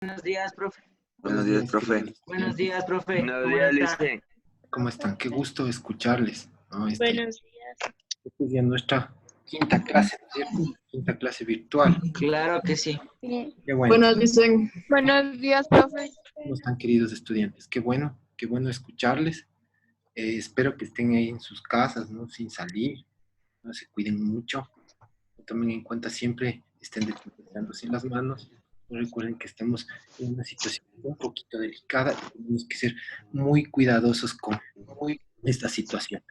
Buenos días, profe. Buenos días, profe. Buenos días, profe. Buenos ¿Cómo días, está? Lice. ¿Cómo están? Qué gusto escucharles, ¿no? Buenos días. Esta es ya nuestra quinta clase, ¿no es cierto? Quinta clase virtual. Claro que sí. Bien. Qué bueno. Buenos días, profe. ¿Cómo están, queridos estudiantes? Qué bueno escucharles. Espero que estén ahí en sus casas, ¿no? Sin salir, ¿no? Se cuiden mucho. Tomen en cuenta siempre, estén desinfectándose las manos. No recuerden que estamos en una situación un poquito delicada y tenemos que ser muy cuidadosos con esta situación.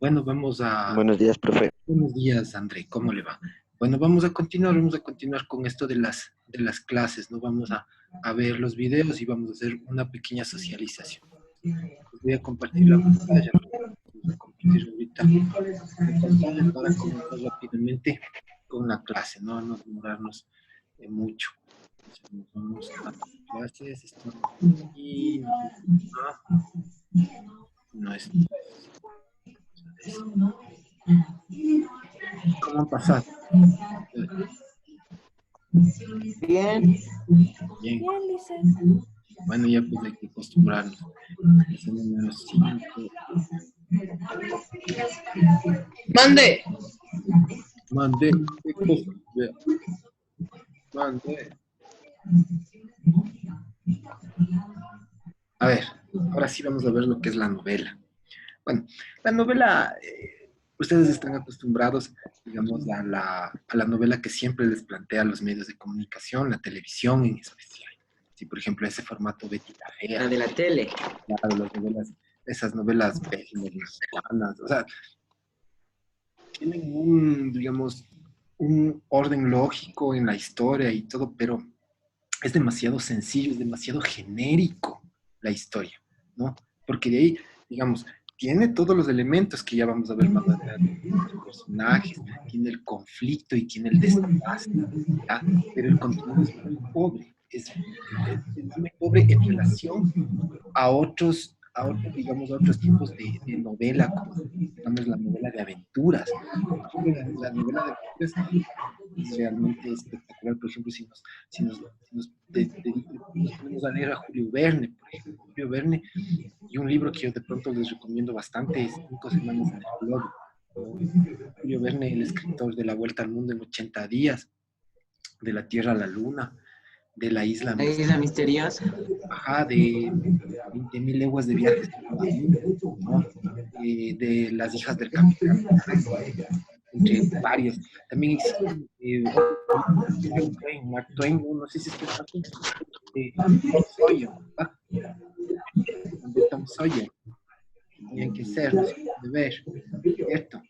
Bueno, vamos a... Buenos días, profe. Buenos días, André, ¿cómo le va? Bueno, vamos a continuar con esto de las clases, ¿no? Vamos a ver los videos y vamos a hacer una pequeña socialización. Les voy a compartir la pantalla. Vamos a compartir ahorita la pantalla para comenzar rápidamente con la clase, no demorarnos mucho. Entonces, nos vamos a clases, estamos aquí, no es... ¿Cómo han pasado? Bien. Bien. Bueno, ya pues hay que acostumbrarnos. Es el número 5. Mande. Mande. ¿Qué cosa? Vea. Mande. A ver, ahora sí vamos a ver lo que es la novela. Bueno, la novela, ustedes están acostumbrados, digamos, a la novela que siempre les plantea los medios de comunicación, la televisión en especial. Si, por ejemplo, ese formato Betty la Fea. La de la tele. Claro, las novelas, esas novelas pésimas, mexicanas, o sea, tienen digamos, un orden lógico en la historia y todo, pero es demasiado sencillo, es demasiado genérico la historia, ¿no? Porque de ahí, digamos, tiene todos los elementos que ya vamos a ver más adelante, los personajes, tiene el conflicto y tiene el desenlace, ¿ya? Pero el contenido es muy pobre, es muy pobre en relación digamos, a otros tipos de novela, como digamos la novela de aventuras. La novela de aventuras es realmente espectacular. Por ejemplo, nos ponemos a leer a Julio Verne, por ejemplo. Julio Verne, y un libro que yo de pronto les recomiendo bastante es 5 semanas en el globo. Julio Verne, el escritor de La Vuelta al Mundo en 80 días, de la Tierra a la Luna, de la Isla La isla misteriosa. Ajá, de 20.000 leguas de viaje, ¿no? De Las hijas del capitán, entre varios. También existen Mark Twain, no sé si es que está aquí, Tom Sawyer, ¿verdad? De Tom Sawyer, tenían que ser, de ver, ¿cierto?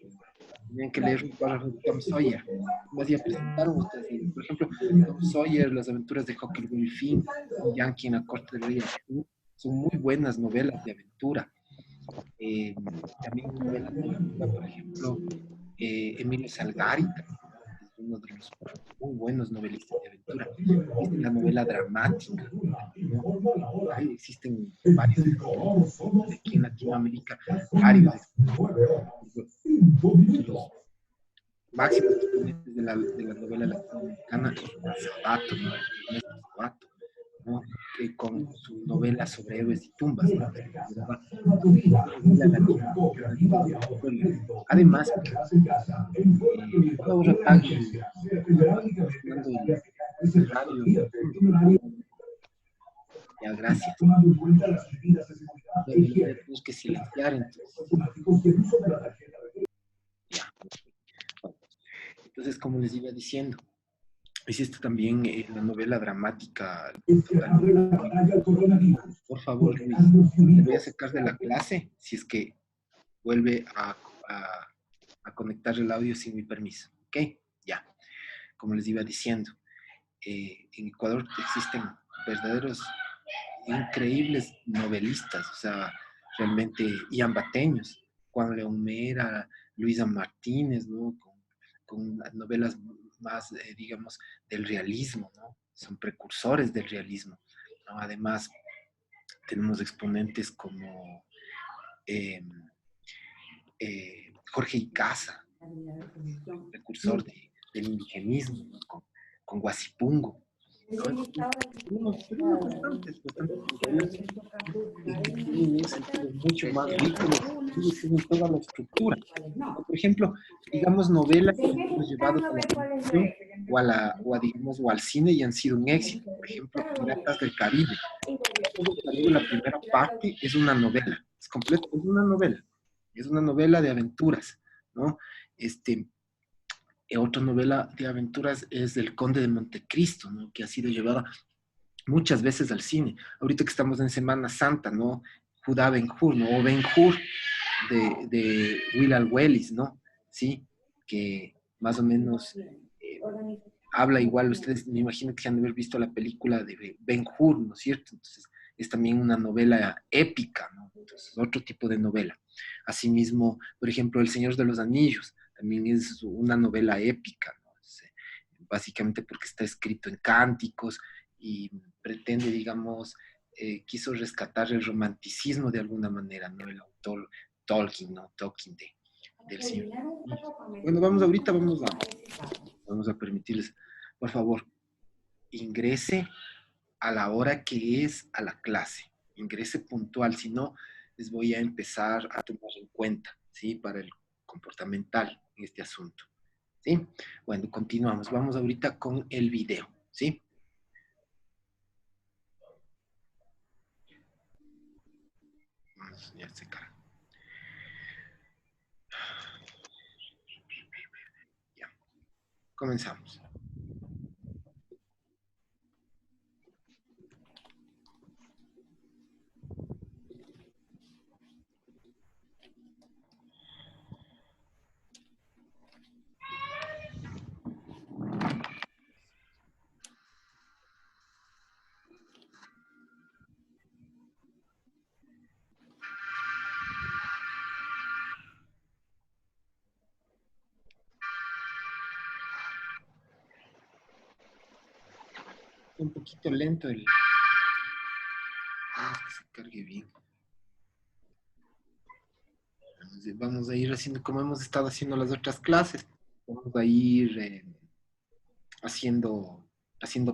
Tenían que leer un párrafo de Tom Sawyer. Más ya presentaron ustedes, por ejemplo, Tom Sawyer, Las aventuras de Huckleberry Finn, y Yankee en la corte del rey Arturo, son muy buenas novelas de aventura. También novelas de aventura, por ejemplo, Emilio Salgari, es uno de los muy buenos novelistas de aventura. Existe la novela dramática, ¿no? Existen varios, aquí en Latinoamérica, varios. Los máximos exponentes de la novela latinoamericana, Sabato, ¿no? Ernesto Sabato, ¿no? Que con su novela sobre héroes y tumbas, ¿no? Además, ahora apague el radio. Ya, gracias. Tenemos que silenciar, entonces. Ya. Entonces, como les iba diciendo, existe también la novela dramática. Por favor, Luis, te voy a sacar de la clase si es que vuelve a conectar el audio sin mi permiso. ¿Ok? Ya. Como les iba diciendo, en Ecuador existen verdaderos increíbles novelistas, o sea, realmente iambateños, Juan León Mera, Luisa Martínez, ¿no? Con novelas más, digamos, del realismo, ¿no? Son precursores del realismo, ¿no? Además, tenemos exponentes como Jorge Icaza, precursor del indigenismo, ¿no? Con Guasipungo, ¿no? Tenemos bastantes novelas que tienen un sentido mucho más rico, y tienen toda la estructura. Por ejemplo, digamos novelas que hemos llevado a la televisión digamos, o al cine y han sido un éxito. Por ejemplo, Piratas del Caribe. Piratas del Caribe, la primera parte es una novela, es completo, es una novela de aventuras, ¿no? Otra novela de aventuras es del Conde de Montecristo, ¿no? Que ha sido llevada muchas veces al cine. Ahorita que estamos en Semana Santa, ¿no? Judá Ben-Hur, ¿no? O Ben-Hur de Willard Wells, ¿no? Sí, que más o menos habla igual, ustedes me imagino que se han de haber visto la película de Ben-Hur, ¿no es cierto? Entonces, es también una novela épica, ¿no? Entonces, otro tipo de novela. Asimismo, por ejemplo, El Señor de los Anillos, también es una novela épica, ¿no? Básicamente porque está escrito en cánticos y pretende, digamos, quiso rescatar el romanticismo de alguna manera, ¿no? El autor Tolkien, ¿no? Tolkien del Señor. Bueno, vamos a permitirles, por favor, ingrese a la hora que es a la clase, ingrese puntual, si no, les voy a empezar a tomar en cuenta, ¿sí? Para el comportamental en este asunto, ¿sí? Bueno, continuamos, vamos ahorita con el video, ¿sí? Vamos a enseñarse cara. Ya, comenzamos. Un poquito lento vamos que se cargue bien. Vamos a ir haciendo como hemos estado haciendo las otras clases. Vamos a ir haciendo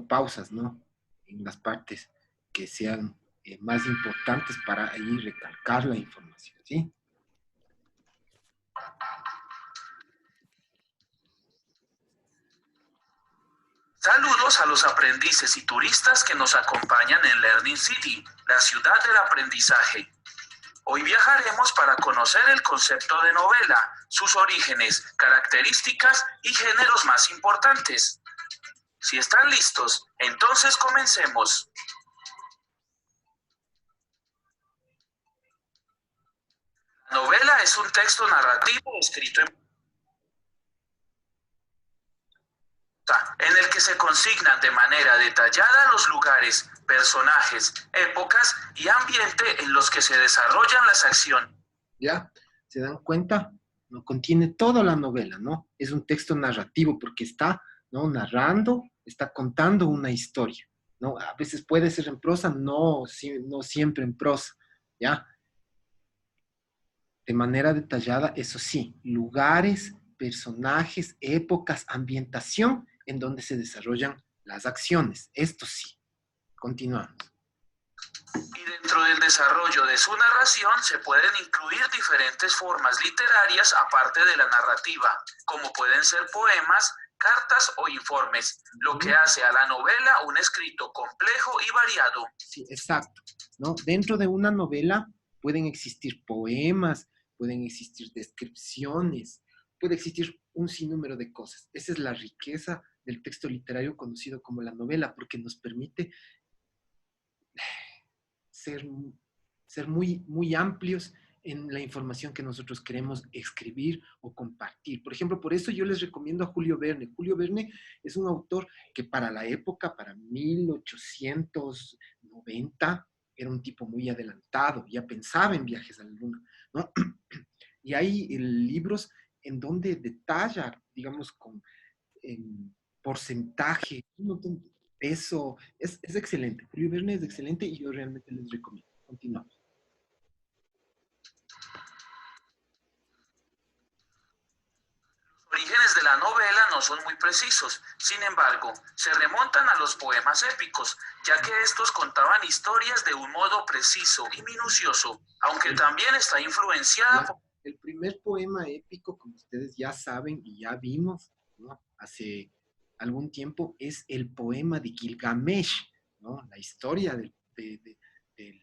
pausas, ¿no? En las partes que sean más importantes para ahí recalcar la información, ¿sí? Saludos a los aprendices y turistas que nos acompañan en Learning City, la ciudad del aprendizaje. Hoy viajaremos para conocer el concepto de novela, sus orígenes, características y géneros más importantes. Si están listos, entonces comencemos. La novela es un texto narrativo escrito en el que se consignan de manera detallada los lugares, personajes, épocas y ambiente en los que se desarrollan las acciones. ¿Ya? ¿Se dan cuenta? No contiene toda la novela, ¿no? Es un texto narrativo porque está, ¿no? Narrando, está contando una historia, ¿no? A veces puede ser en prosa, no siempre en prosa, ¿ya? De manera detallada, eso sí, lugares, personajes, épocas, ambientación en donde se desarrollan las acciones. Esto sí. Continuamos. Y dentro del desarrollo de su narración se pueden incluir diferentes formas literarias aparte de la narrativa, como pueden ser poemas, cartas o informes, lo que hace a la novela un escrito complejo y variado. Sí, exacto, ¿no? Dentro de una novela pueden existir poemas, pueden existir descripciones, puede existir un sinnúmero de cosas. Esa es la riqueza del texto literario conocido como la novela, porque nos permite ser muy, muy amplios en la información que nosotros queremos escribir o compartir. Por ejemplo, por eso yo les recomiendo a Julio Verne. Julio Verne es un autor que para la época, para 1890, era un tipo muy adelantado, ya pensaba en viajes a la luna, ¿no? Y hay libros en donde detalla, digamos, con porcentaje, un montón de peso, es excelente. Julio Verne es excelente y yo realmente les recomiendo. Continuamos. Los orígenes de la novela no son muy precisos, sin embargo, se remontan a los poemas épicos, ya que estos contaban historias de un modo preciso y minucioso, aunque también está influenciada por... El primer poema épico, como ustedes ya saben y ya vimos, ¿no? Hace algún tiempo, es el poema de Gilgamesh, ¿no? La historia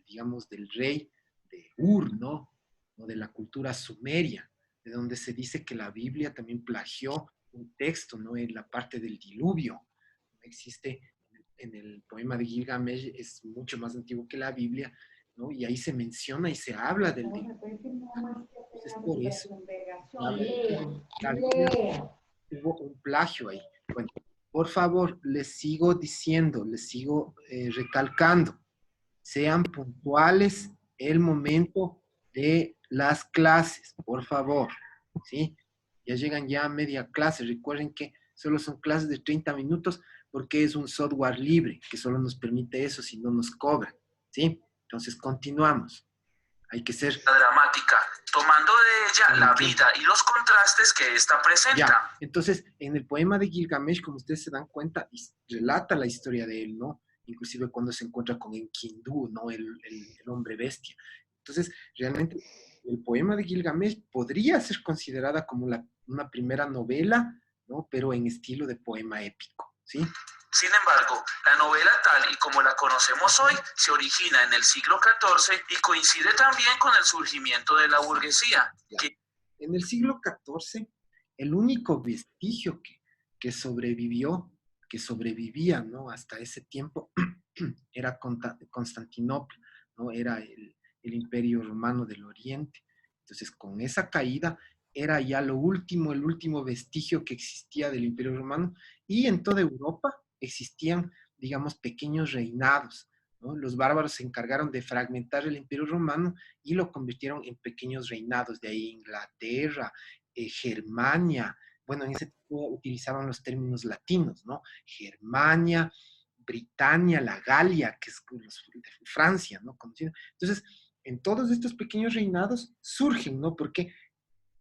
digamos, del rey de Ur, ¿no? O de la cultura sumeria, de donde se dice que la Biblia también plagió un texto, ¿no? En la parte del diluvio. No existe en el poema de Gilgamesh, es mucho más antiguo que la Biblia, ¿no? Y ahí se menciona y se habla del diluvio. Entonces, por eso, hubo un plagio ahí. Bueno, por favor, les sigo diciendo, les sigo recalcando, sean puntuales el momento de las clases, por favor, ¿sí? Ya llegan ya a media clase, recuerden que solo son clases de 30 minutos porque es un software libre que solo nos permite eso si no nos cobran, ¿sí? Entonces, continuamos. Hay que ser... dramática, tomando de ella la vida y los contrastes que ésta presenta. Ya. Entonces, en el poema de Gilgamesh, como ustedes se dan cuenta, relata la historia de él, ¿no? Inclusive cuando se encuentra con Enkidu, ¿no? El hombre bestia. Entonces, realmente, el poema de Gilgamesh podría ser considerada como una primera novela, ¿no? Pero en estilo de poema épico, ¿sí? Sin embargo, la novela tal y como la conocemos hoy se origina en el siglo XIV y coincide también con el surgimiento de la burguesía. En el siglo XIV, el único vestigio que sobrevivía, ¿no? Hasta ese tiempo, era Constantinopla, ¿no? Era el imperio romano del Oriente. Entonces, con esa caída, era ya el último vestigio que existía del imperio romano, y en toda Europa existían, digamos, pequeños reinados, ¿no? Los bárbaros se encargaron de fragmentar el imperio romano y lo convirtieron en pequeños reinados, de ahí Inglaterra, Germania, bueno, en ese tiempo utilizaban los términos latinos, ¿no? Germania, Britania, la Galia, que es Francia, ¿no? Entonces, en todos estos pequeños reinados surgen, ¿no? Porque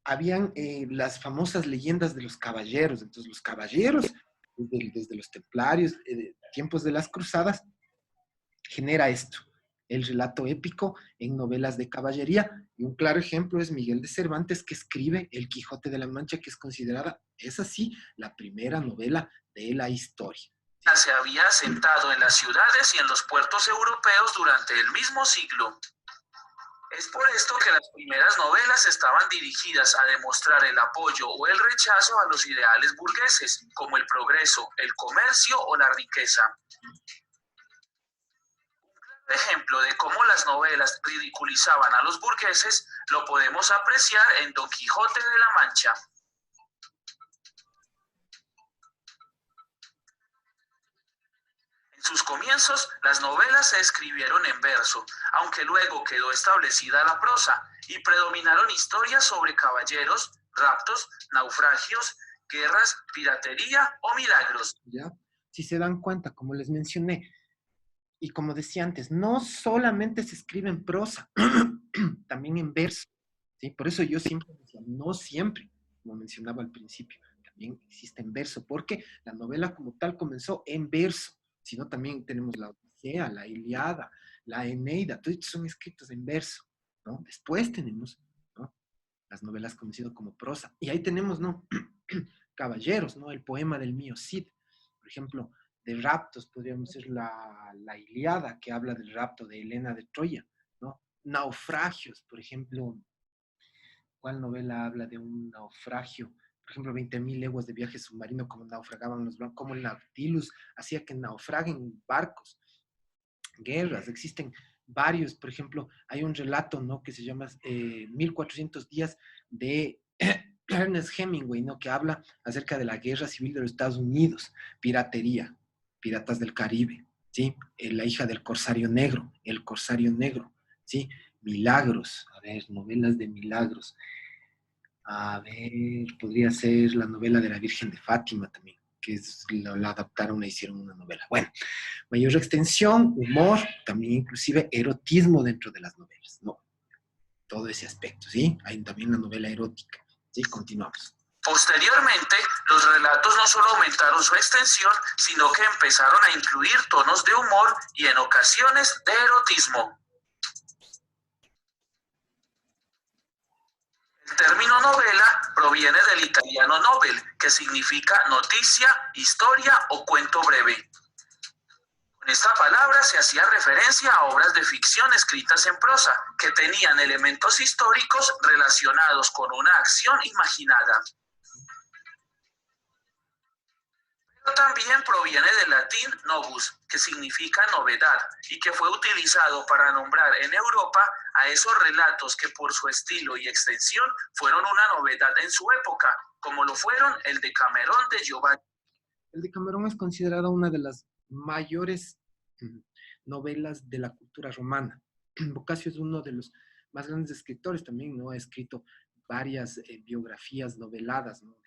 habían las famosas leyendas de los caballeros. Entonces, los caballeros, desde los templarios, tiempos de las cruzadas, genera esto, el relato épico en novelas de caballería. Y un claro ejemplo es Miguel de Cervantes, que escribe El Quijote de la Mancha, que es considerada, es así, la primera novela de la historia. Se había asentado en las ciudades y en los puertos europeos durante el mismo siglo. Es por esto que las primeras novelas estaban dirigidas a demostrar el apoyo o el rechazo a los ideales burgueses, como el progreso, el comercio o la riqueza. Un ejemplo de cómo las novelas ridiculizaban a los burgueses lo podemos apreciar en Don Quijote de la Mancha. En sus comienzos, las novelas se escribieron en verso, aunque luego quedó establecida la prosa y predominaron historias sobre caballeros, raptos, naufragios, guerras, piratería o milagros. ¿Ya? Si se dan cuenta, como les mencioné, y como decía antes, no solamente se escribe en prosa, también en verso, ¿sí? Por eso yo siempre decía, no siempre, como mencionaba al principio, también existe en verso, porque la novela como tal comenzó en verso, sino también tenemos la Odisea, la Ilíada, la Eneida, todos estos son escritos en verso, ¿no? Después tenemos, ¿no?, las novelas conocidas como prosa, y ahí tenemos, ¿no?, caballeros, ¿no?, el poema del mío Cid, por ejemplo, de raptos, podríamos decir la Ilíada, que habla del rapto de Helena de Troya, ¿no? Naufragios, por ejemplo, ¿cuál novela habla de un naufragio? Por ejemplo, 20.000 leguas de viaje submarino, como naufragaban los blancos, como el Nautilus hacía que naufraguen barcos. Guerras, existen varios, por ejemplo, hay un relato, ¿no?, que se llama 1400 días de Ernest Hemingway, ¿no?, que habla acerca de la guerra civil de los Estados Unidos, piratería, Piratas del Caribe, ¿sí? La hija del corsario negro, El corsario negro, ¿sí? Milagros, a ver, novelas de milagros. A ver, podría ser la novela de la Virgen de Fátima también, que la adaptaron, la hicieron una novela. Bueno, mayor extensión, humor, también inclusive erotismo dentro de las novelas, ¿no? Todo ese aspecto, ¿sí? Hay también la novela erótica, ¿sí? Continuamos. Posteriormente, los relatos no solo aumentaron su extensión, sino que empezaron a incluir tonos de humor y en ocasiones de erotismo. El término novela proviene del italiano novel, que significa noticia, historia o cuento breve. Con esta palabra se hacía referencia a obras de ficción escritas en prosa, que tenían elementos históricos relacionados con una acción imaginada. Pero también proviene del latín novus, que significa novedad, y que fue utilizado para nombrar en Europa a esos relatos que por su estilo y extensión fueron una novedad en su época, como lo fueron el Decamerón de Giovanni. El Decamerón es considerado una de las mayores novelas de la cultura romana. Boccaccio es uno de los más grandes escritores también, ¿no? Ha escrito varias biografías noveladas, ¿no?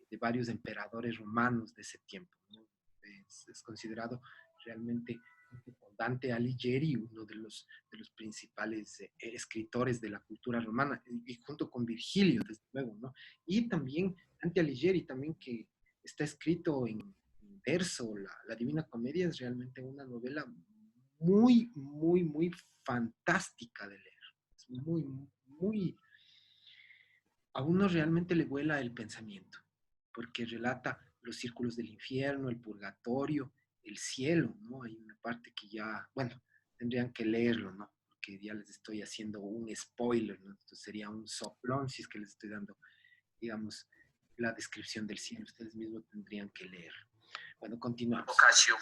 de varios emperadores romanos de ese tiempo, ¿no? Es considerado realmente, con Dante Alighieri, uno de los principales escritores de la cultura romana, y junto con Virgilio, desde luego, ¿no? Y también Dante Alighieri, también que está escrito en verso, la Divina Comedia es realmente una novela muy, muy, muy fantástica de leer. Es muy, muy... A uno realmente le vuela el pensamiento, porque relata los círculos del infierno, el purgatorio, el cielo, ¿no? Hay una parte que ya, bueno, tendrían que leerlo, ¿no? Porque ya les estoy haciendo un spoiler, ¿no? Entonces sería un soplón si es que les estoy dando, digamos, la descripción del cielo. Ustedes mismos tendrían que leerlo. Bueno, continuamos. Boccaccio.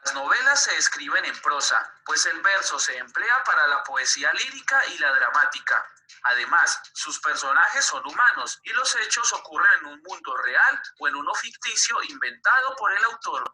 Las novelas se escriben en prosa, pues el verso se emplea para la poesía lírica y la dramática. Además, sus personajes son humanos y los hechos ocurren en un mundo real o en uno ficticio inventado por el autor.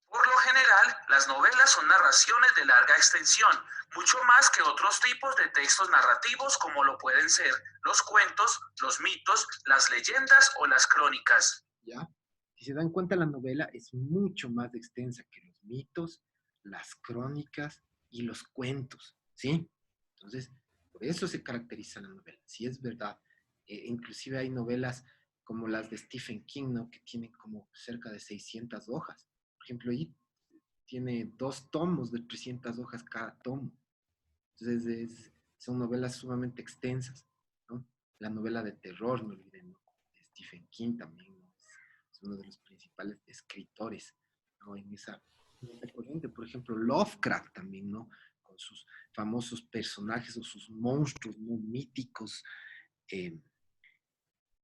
Por lo general, las novelas son narraciones de larga extensión, mucho más que otros tipos de textos narrativos como lo pueden ser los cuentos, los mitos, las leyendas o las crónicas. ¿Ya? Si se dan cuenta, la novela es mucho más extensa que los mitos, las crónicas y los cuentos, ¿sí? Entonces, por eso se caracteriza la novela. Sí, es verdad. Inclusive hay novelas como las de Stephen King, ¿no? Que tienen como cerca de 600 hojas. Por ejemplo, ahí tiene 2 tomos de 300 hojas cada tomo. Entonces, son novelas sumamente extensas, ¿no? La novela de terror, no olviden, ¿no? De Stephen King también, ¿no? Es uno de los principales escritores, ¿no? En esa corriente. Por ejemplo, Lovecraft también, ¿no? Con sus famosos personajes o sus monstruos, ¿no? Míticos.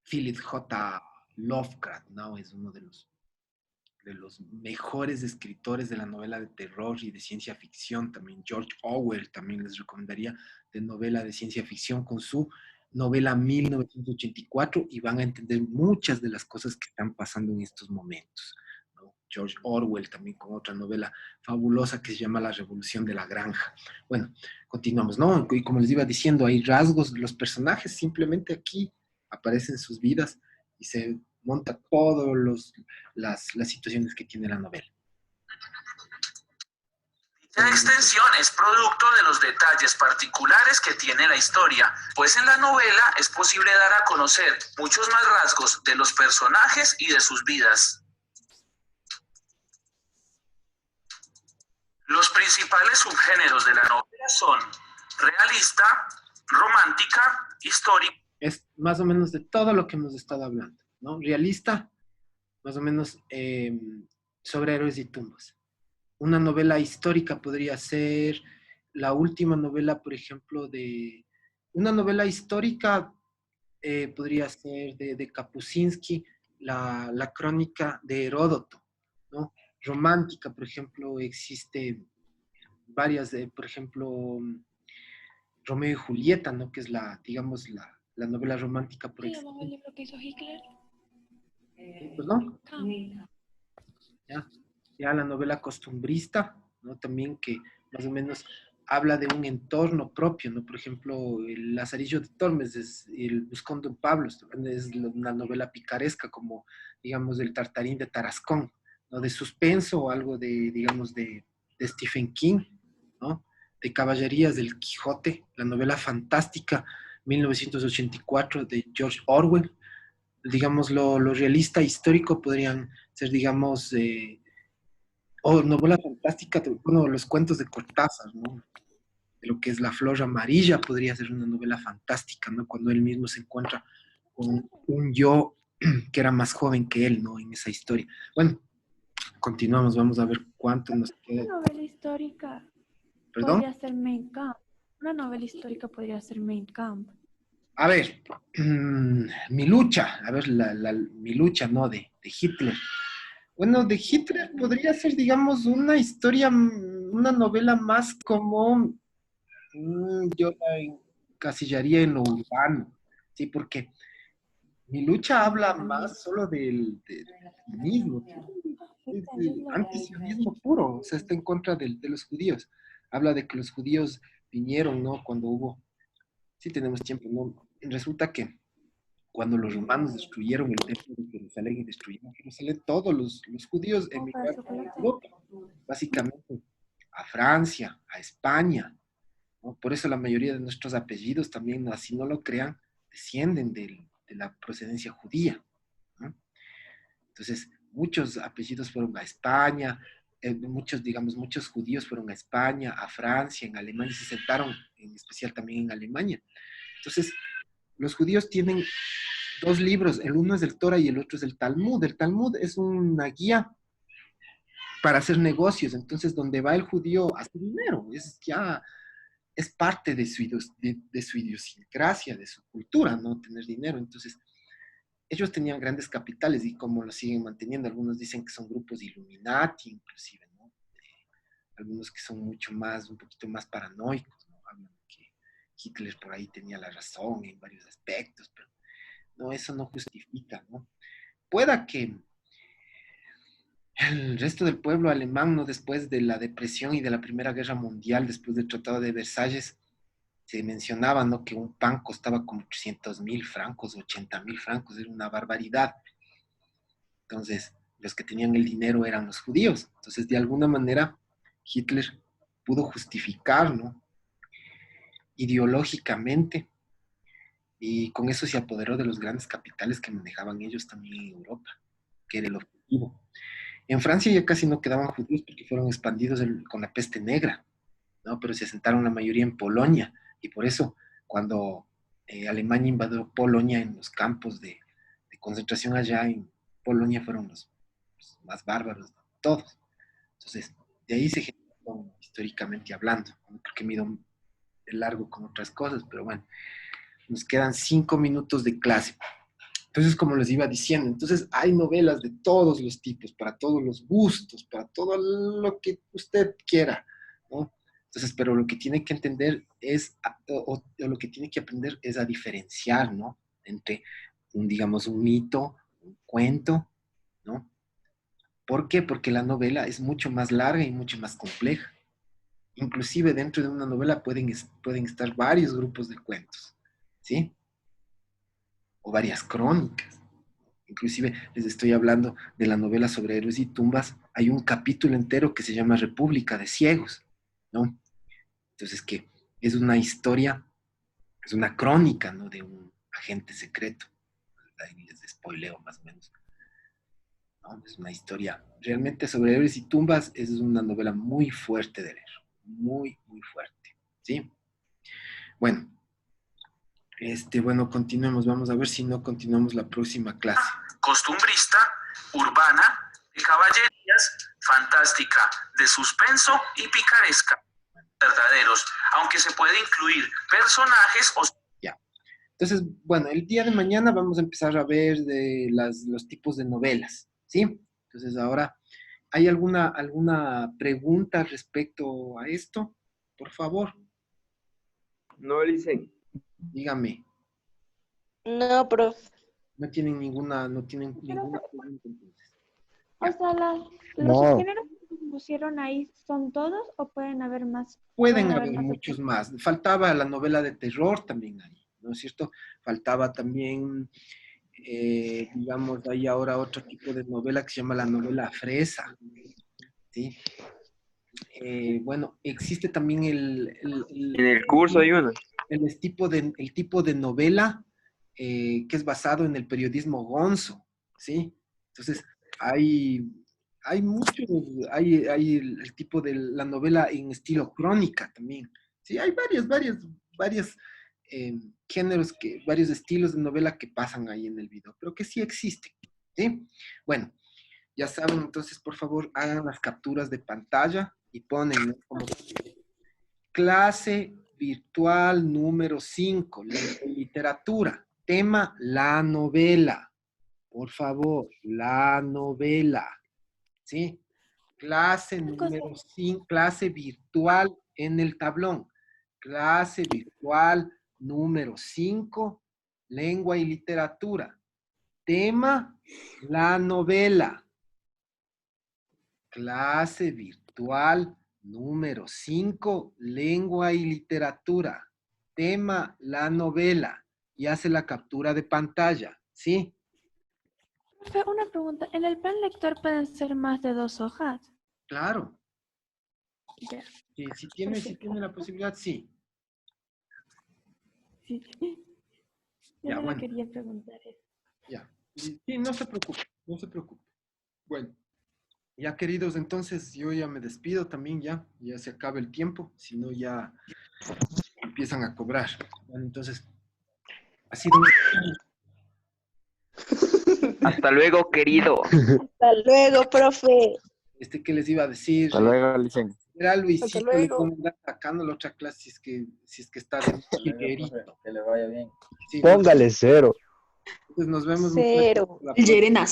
Philip J. Lovecraft, ¿no? Es uno de los mejores escritores de la novela de terror y de ciencia ficción. También George Orwell, también les recomendaría, de novela de ciencia ficción con su novela 1984, y van a entender muchas de las cosas que están pasando en estos momentos, ¿no? George Orwell también con otra novela fabulosa que se llama La Revolución de la Granja. Bueno, continuamos, ¿no? Y como les iba diciendo, hay rasgos, los personajes simplemente aquí aparecen sus vidas y se monta todas las situaciones que tiene la novela. Dicha extensión es producto de los detalles particulares que tiene la historia, pues en la novela es posible dar a conocer muchos más rasgos de los personajes y de sus vidas. Los principales subgéneros de la novela son realista, romántica, histórica. Es más o menos de todo lo que hemos estado hablando, ¿no? Realista, más o menos sobre héroes y tumbas. Una novela histórica podría ser la última novela, por ejemplo, una novela histórica podría ser de Kapuscinski, la crónica de Heródoto, ¿no? Romántica, por ejemplo, existe varias, por ejemplo, Romeo y Julieta, ¿no? Que es digamos, la novela romántica por ¿Cómo se llamaba el libro que hizo Hitler? Pues no. Ya la novela costumbrista, ¿no? También que más o menos habla de un entorno propio, ¿no? Por ejemplo, el Lazarillo de Tormes, el Buscón de Pablo, es una novela picaresca como, digamos, el Tartarín de Tarascón, ¿no? De suspenso o algo de, digamos, de Stephen King, ¿no? de Caballerías del Quijote, la novela fantástica 1984 de George Orwell. Digamos, lo realista histórico podrían ser, digamos, o novela fantástica, bueno, los cuentos de Cortázar, ¿no? De lo que es La Flor Amarilla podría ser una novela fantástica, ¿no? Cuando él mismo se encuentra con un yo que era más joven que él, ¿no? En esa historia. Bueno, continuamos, vamos a ver cuánto nos queda. Una novela histórica ¿Perdón? podría ser Mein Kampf. Una novela histórica podría ser Mein Kampf. A ver, mi lucha, a ver, mi lucha, ¿no? De Hitler. Bueno, de Hitler podría ser, digamos, una historia, una novela más como, yo la encasillaría en lo urbano, ¿sí? Porque mi lucha habla más solo del sionismo, del antisionismo puro, o sea, está en contra de los judíos. Habla de que los judíos vinieron, ¿no? Cuando hubo, sí tenemos tiempo, ¿no? Resulta que cuando los romanos destruyeron el templo de Jerusalén y destruyeron Jerusalén, todos los judíos emigraron a Europa, básicamente a Francia, a España, ¿no? Por eso la mayoría de nuestros apellidos también, así no lo crean, descienden de la procedencia judía, ¿no? Entonces, muchos apellidos fueron a España, muchos judíos fueron a España, a Francia, en Alemania, y se sentaron en especial también en Alemania. Entonces, los judíos tienen dos libros, el uno es el Torah y el otro es el Talmud. El Talmud es una guía para hacer negocios, entonces donde va el judío hace dinero, es parte de su idiosincrasia, de su cultura, ¿no? Tener dinero. Entonces, ellos tenían grandes capitales y como lo siguen manteniendo, algunos dicen que son grupos Illuminati, inclusive, ¿no? Algunos que son un poquito más paranoicos, ¿no? Hablan de que Hitler por ahí tenía la razón en varios aspectos, pero no, eso no justifica, ¿no? Pueda que el resto del pueblo alemán, ¿no? Después de la depresión y de la Primera Guerra Mundial, después del Tratado de Versalles, se mencionaba, ¿no? Que un pan costaba como 300.000 francos, 80.000 francos, era una barbaridad. Entonces, los que tenían el dinero eran los judíos. Entonces, de alguna manera, Hitler pudo justificar, ¿no? Ideológicamente, y con eso se apoderó de los grandes capitales que manejaban ellos también en Europa, que era el objetivo. En Francia ya casi no quedaban judíos porque fueron expandidos con la peste negra, ¿no? Pero se asentaron la mayoría en Polonia, y por eso cuando Alemania invadió Polonia en los campos de concentración allá en Polonia fueron los más bárbaros de todos. Entonces, de ahí se generó históricamente hablando. No creo que mido de largo con otras cosas, pero bueno, nos quedan 5 minutos de clase. Entonces, como les iba diciendo, entonces hay novelas de todos los tipos, para todos los gustos, para todo lo que usted quiera, ¿no? Entonces, pero lo que tiene que entender es, o lo que tiene que aprender es a diferenciar, ¿no? Entre, digamos, un mito, un cuento, ¿no? ¿Por qué? Porque la novela es mucho más larga y mucho más compleja. Inclusive dentro de una novela pueden estar varios grupos de cuentos, ¿sí? O varias crónicas. Inclusive les estoy hablando de la novela sobre héroes y tumbas. Hay un capítulo entero que se llama República de Ciegos, ¿no? Entonces, que es una historia, es una crónica, ¿no? De un agente secreto. Ahí les spoileo más o menos, ¿no? Es una historia realmente sobre héroes y tumbas. Es una novela muy fuerte de leer, muy, muy fuerte, ¿sí? Bueno, bueno, continuemos. Vamos a ver si no continuamos la próxima clase. Costumbrista, urbana, de caballerías, fantástica, de suspenso y picaresca. Verdaderos, aunque se puede incluir personajes o... Ya. Entonces, bueno, el día de mañana vamos a empezar a ver de los tipos de novelas, ¿sí? Entonces, ahora, ¿hay alguna pregunta respecto a esto? Por favor. No, Licen. Dígame. No, profe. No tienen ninguna pregunta entonces. O sea, los subgéneros que pusieron ahí, ¿son todos o pueden haber más? Pueden haber muchos más. Faltaba la novela de terror también ahí, ¿no es cierto? Faltaba también, digamos, hay ahora otro tipo de novela que se llama la novela fresa, ¿sí? Bueno, existe también En el curso hay uno. el tipo de novela que es basado en el periodismo gonzo, ¿sí? Entonces, hay mucho, hay el tipo de la novela en estilo crónica también. Sí, hay varios géneros, varios estilos de novela que pasan ahí en el video, pero que sí existen, ¿sí? Bueno, ya saben, entonces, por favor, hagan las capturas de pantalla y ponen, ¿no? Como clase virtual número 5, literatura. Tema, la novela. Por favor, la novela. ¿Sí? Clase número 5, clase virtual en el tablón. Clase virtual número 5, lengua y literatura. Tema, la novela. Clase virtual número 5, lengua y literatura. Tema, la novela. Y hace la captura de pantalla, ¿sí? Profe, una pregunta. ¿En el plan lector pueden ser más de 2 hojas? Claro. Ya. Sí, si tiene la posibilidad, sí. Sí. Yo Ya, no bueno. quería preguntar eso. Ya. Sí, no se preocupe, no se preocupe. Bueno, ya queridos, entonces yo ya me despido también, ya se acaba el tiempo, si no ya empiezan a cobrar. Bueno, entonces, ha sido un... Hasta luego, querido. Hasta luego, profe. ¿Qué les iba a decir? Hasta luego, Licen. Era Luisito, Hasta luego. le pueden dar sacando la otra clase si es que está de chillerito. Que le vaya bien. Sí, Póngale 0. entonces nos vemos. Cero. La próxima. Yerena,